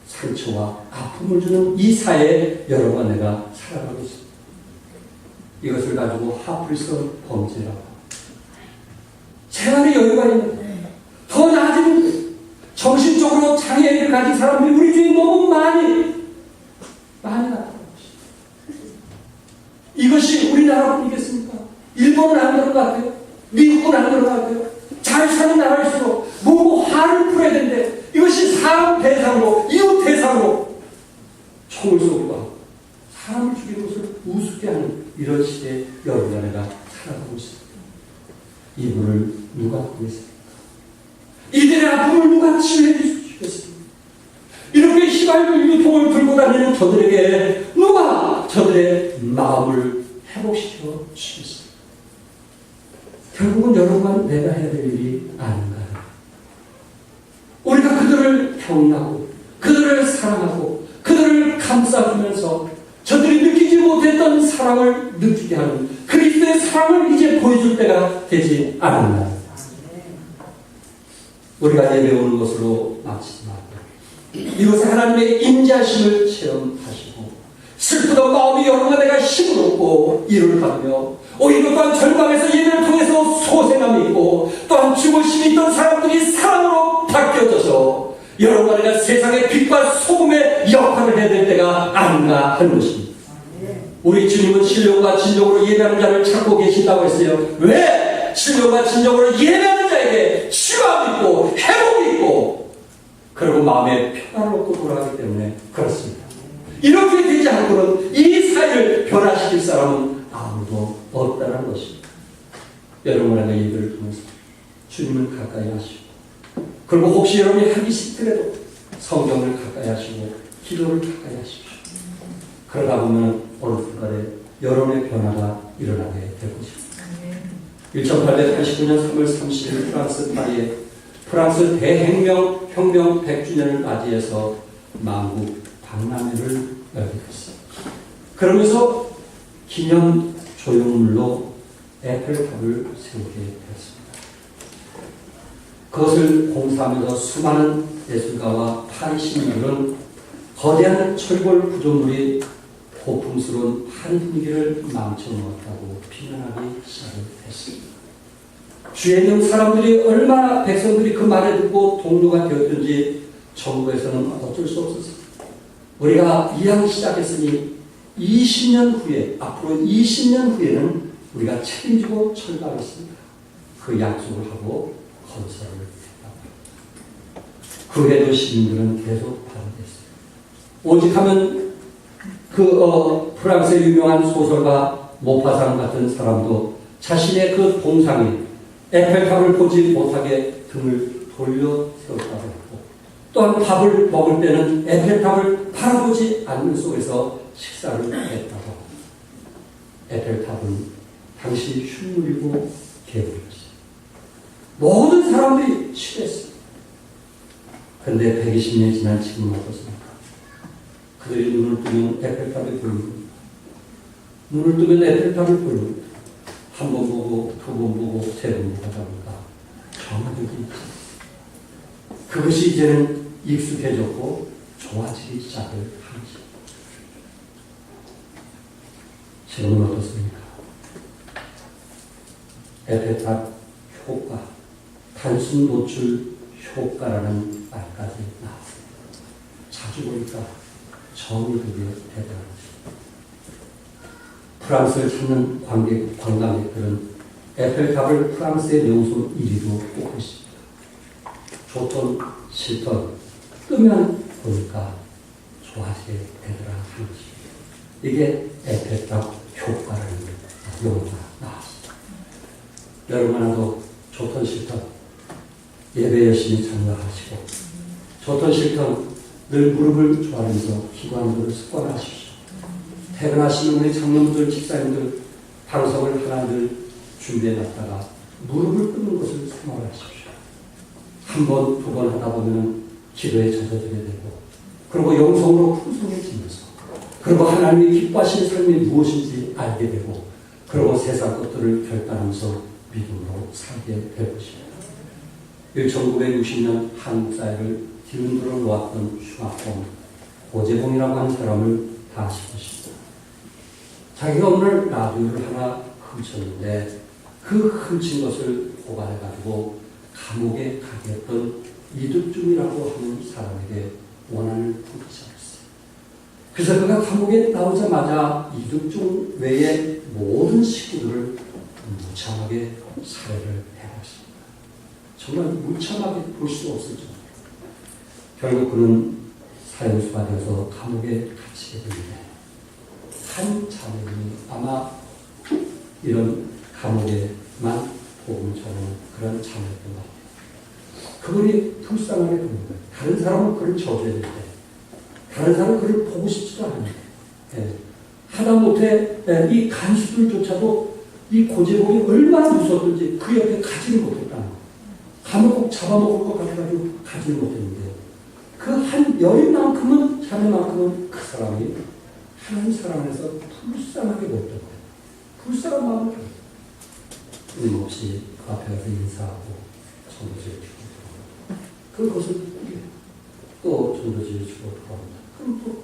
상처와 아픔을 주는 이 사회에 여러분 내가 살아가고 있습니다. 이것을 가지고 하프리선 범죄라고 재난의 여유가 있는 더 나아지는 정신적으로 장애를 가진 사람들이 우리 중에 너무 많이 나타나고 있습니다. 이것이 우리나라뿐이겠습니까? 일본은 안 그런 것 같아요. 미국은 안 그런 것 같아요. 잘 사는 나라일수록 뭐고 화를 풀어야 되는데 이것이 사람 대상으로 이웃 대상으로 총을 쏘기도 하고 사람을 죽이는 것을 우습게 하는 이런 시대에 여러분과 내가 살아가고 있습니다. 이분을 누가 구했습니까? 이들의 아픔을 누가 치유해 주시겠습니까? 이렇게 희망의 유통을 들고 다니는 저들에게 누가 저들의 마음을 회복시켜 주시겠습니까? 결국은 여러분과 내가 해야 될 일이 아닌가요? 우리가 그들을 평하고 그들을 사랑하고 그들을 감싸주면서 저들이 느끼지 못했던 사랑을 느끼게 하는 그리스도의 사랑을 이제 보여줄 때가 되지 않았나요? 우리가 예배오는 것으로 마치지 말고 이곳에 하나님의 임재하심을 체험하시고 슬프던 마음이 여러분과 내가 힘을 얻고 일을 하며 오히려 또한 절망에서 예배를 통해서 소생함이 있고 또한 죽으심이 있던 사람들이 사랑으로 바뀌어져서 여러분과 내가 세상의 빛과 소금의 역할을 해야 될 때가 아닌가 하는 것입니다. 우리 주님은 신령과 진정으로 예배하는 자를 찾고 계신다고 했어요. 왜? 신령과 진정으로 예배하는 자에게 치유함이 있고 회복이 있고 그리고 마음의 평안을 얻고 돌아가기 때문에 그렇습니다. 이렇게 되지 않고는 이 사회를 변화시킬 사람은 아무도 없다는 것입니다. 여러분과 내가 예배를 통해서 주님을 가까이 하시고 그리고 혹시 여러분이 하기 싫더라도 성경을 가까이 하시고 기도를 가까이 하십시오. 그러다 보면 어느 순간에 여론의 변화가 일어나게 될 것입니다. 1889년 3월 30일 프랑스 파리에 프랑스 대혁명 100주년을 맞이해서 만국 박람회를 열게 됐습니다. 그러면서 기념 조형물로 에펠탑을 세우게 되었습니다. 그것을 공사하면서 수많은 예술가와 파리 시민들은 거대한 철골 구조물이 고풍스러운 한 분위기를 망쳐놓았다고 비난하기 시작했습니다. 주에 있는 사람들이 얼마나 백성들이 그 말을 듣고 동료가 되었든지 정부에서는 어쩔 수 없었습니다. 우리가 이왕 시작했으니 20년 후에 앞으로 20년 후에는 우리가 책임지고 철거하겠습니다. 그 약속을 하고 건설을 했다. 그 해도 시민들은 계속 반대했습니다. 오직하면 프랑스의 유명한 소설가 모파상 같은 사람도 자신의 그 동상이 에펠탑을 보지 못하게 등을 돌려 세웠다고 했고 또한 밥을 먹을 때는 에펠탑을 바라보지 않는 속에서 식사를 했다고 합니다. 에펠탑은 당시 흉물이고 개울이었어요. 모든 사람들이 싫어했어요. 그런데 120년이 지난 지금은 어떻습니까? 그들이 눈을 뜨면 에펠탑이 보입니다. 눈을 뜨면 에펠탑을 보입니다. 한 번 보고, 두 번 보고, 세 번 보다 보니까 정확하게 그것이 이제는 익숙해졌고 좋아지기 시작을 합니다. 지금은 어떻습니까? 에펠탑 효과, 단순 노출 효과라는 말까지 나왔습니다. 자주 보니까 정이 되게 되더라고요. 프랑스를 찾는 관광객들은 에펠탑을 프랑스의 명소 1위로 꼽고 있습니다. 좋던 싫던 뜨면 보니까 좋아지게 되더라 하는 것입니다. 이게 에펠탑 효과라는 용어가 나왔습니다. 여러분하고 좋던 싫던 예배 열심히 참여하시고 좋던 싫던 늘 무릎을 조아리면서 기도하는 습관하십시오. 퇴근하시는 우리 장로님들, 집사님들 방송을 하나들 준비해놨다가 무릎을 꿇는 것을 생각하십시오. 한 번, 두 번 하다 보면 기도에 젖어들게 되고 그리고 영성으로 풍성해지면서 그리고 하나님이 기뻐하시는 삶이 무엇인지 알게 되고 그리고 세상 것들을 결단하면서 믿음으로 살게 될 것입니다. 1960년 한국 사회를 뒤흔들어 놓았던 흉악범 고재봉이라고 하는 사람을 다 아실 것입니다. 자기가 오늘 라디오를 하나 훔쳤는데 그 훔친 것을 고발해가지고 감옥에 가게 했던 이득중이라고 하는 사람에게 원한을 품기 시작했어요. 그래서 그가 감옥에 나오자마자 이득중 외에 모든 식구들을 무참하게 살해를 해버렸습니다. 정말 무참하게 볼 수 없을 정도로. 결국 그는 사형수가 되어서 감옥에 갇히게 되는데 한 자매님이 아마 이런 감옥에만 복음을 전하는 그런 자매였던 것 같아요. 그분이 불쌍하게 보는 거예요. 다른 사람은 그를 저주해야 돼. 다른 사람은 그를 보고 싶지도 않은데 하다못해 이 간수들조차도 이 고재봉이 얼마나 무서웠던지 그 옆에 가지를 못했다는 거예요. 감을 꼭 잡아먹을 것 같아가지고 가지를 못했는데 그 한 여인만큼은 자매만큼은 그 사람이 하나님 사랑에서 불쌍하게 보였던 거예요. 불쌍한 마음을 가졌어요. 끊임없이 그 앞에 가서 인사하고 전도지를 주고 그것을 또 전도지를 주고 돌아옵니다. 그럼 또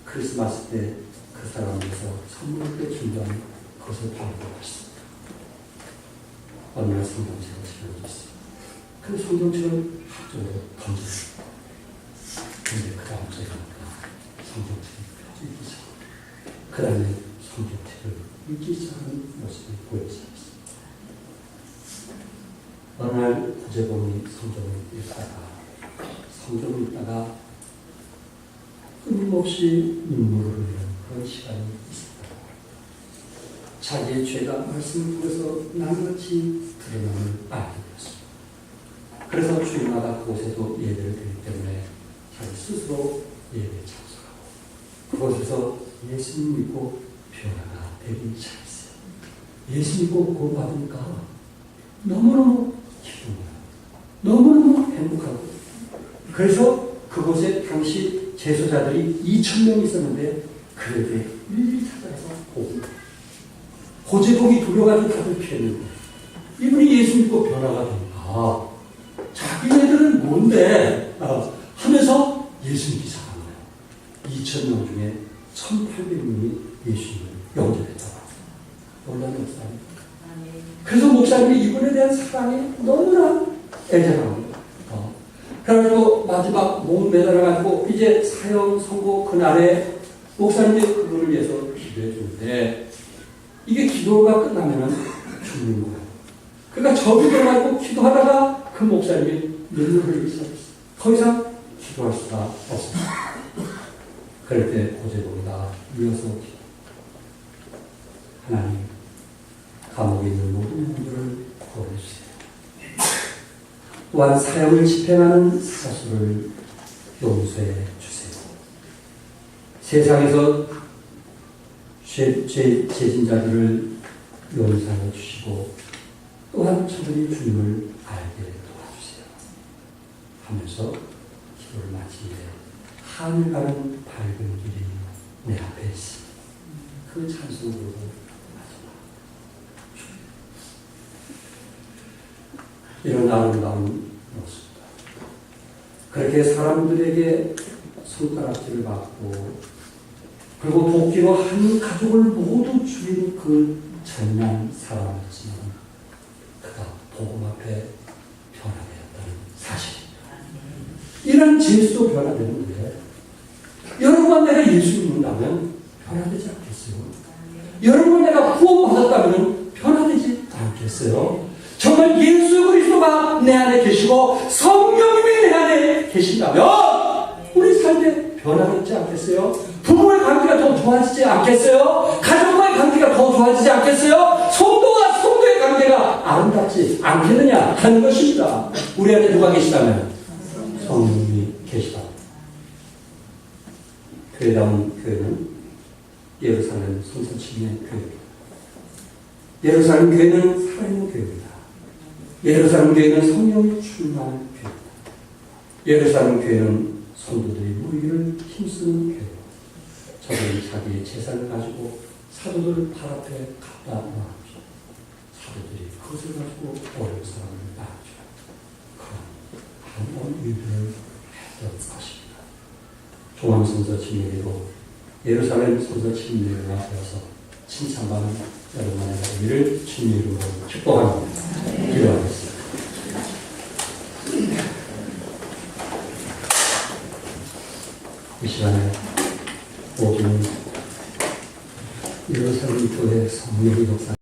크리스마스 때 그 사람에서 선물을 준비한 것을 받고 갔습니다. 어느 날 성경책을 지어줬어요. 그 성경책을 합적으로 던졌어요. 근데 그 다음 주에 성경책이 펴지기 시작합니다. 그 다음에 성경책을 읽기 시작하는 모습이 보이기 시작했습니다. 어느 날 고재봉이 성경을 읽다가 끊임없이 눈물을 흘리는 그런 시간이 있습니다. 자기의 죄가 말씀을 통해서 낱낱이 드러남을 알게 되었습니다. 그래서 주일마다 그곳에도 예배를 드리기 때문에 자기 스스로 예배에 참석하고 그곳에서 예수님 믿고 변화가 되기 시작했어요. 예수 믿고 구원받으니까 너무너무 기쁘고요. 너무너무 행복하고 그래서 그곳에 당시 제소자들이 2,000명이 있었는데 그들에게 일일이 찾아가서 보고 고재봉이 두려워가지고 다들 피했는데 이분이 예수 믿고 변화가 되니까 자기네들은 뭔데 하면서 예수 믿기 시작한 거예요. 2,000명 중에 1,800명이 예수님을 영접했다고 놀라운 역사입니다. 그래서 목사님이 이분에 대한 사랑이 너무나 애절한 거예요. 그래가지고 마지막 몸 매달아가지고 이제 사형 선고 그날에 목사님이 그분을 위해서 기도해 주는데 이게 기도가 끝나면은 죽는 거예요. 그러니까 저기 들어가고 기도하다가 그 목사님이 눈물을 흘리기 시작했어요. 더 이상 기도할 수가 없습니다. 그럴 때 고재봉이가 이어서 하나님 감옥에 있는 모든 분들을 구원해주세요. 또한 사형을 집행하는 사수를 용서해 주세요. 세상에서 죄진자들을 용서해 주시고 또한 저들이 주님을 알게 도와주세요. 하면서 기도를 마치는데 하늘 가는 밝은 길이 내 앞에 있습니다. 그 찬송을 부르고 이런 아름다운 모습이다. 그렇게 사람들에게 손가락질을 받고 그리고 도끼로 한 가족을 모두 죽인 그 잔인한 사람이었지만 그가 복음 앞에 변화되었다는 사실입니다. 이런 제수도 변화되는데 여러분과 내가 예수 믿는다면 변화되지 않겠어요? 여러분과 내가 구원받았다면 변화되지 않겠어요? 정말 예수 그리스도가 내 안에 계시고 성령님이 내 안에 계신다면 우리 삶에 변화되지 않겠어요? 부부의 관계가 더 좋아지지 않겠어요? 가족과의 관계가 더 좋아지지 않겠어요? 성도와 성도의 관계가 아름답지 않겠느냐 하는 것입니다. 우리 안에 누가 계시다면 성령님이 계시다. 교회다운 교회는 예루살렘 성서침의 교회입니다. 예루살렘 교회는 살아있는 교회입니다. 예루살렘 교회는 성령이 충만한 교회입니다. 예루살렘 교회는 성도들이 모이기를 힘쓰는 교회입니다. 저들은 자기의 재산을 가지고 사도들 발 앞에 갖다 놓았죠. 사도들이 그것을 가지고 어려운 사람을 낳았죠. 그런 아무런 일들을 했던 것입니다. 종암성서 침례로 예루살렘 성서 침례가 되어서 칭찬받는 여러분의 우리를 주님의 이름으로 축복합니다. 기도하겠습니다. 이 시간에 모든 예루살렘 교회 성령의 역사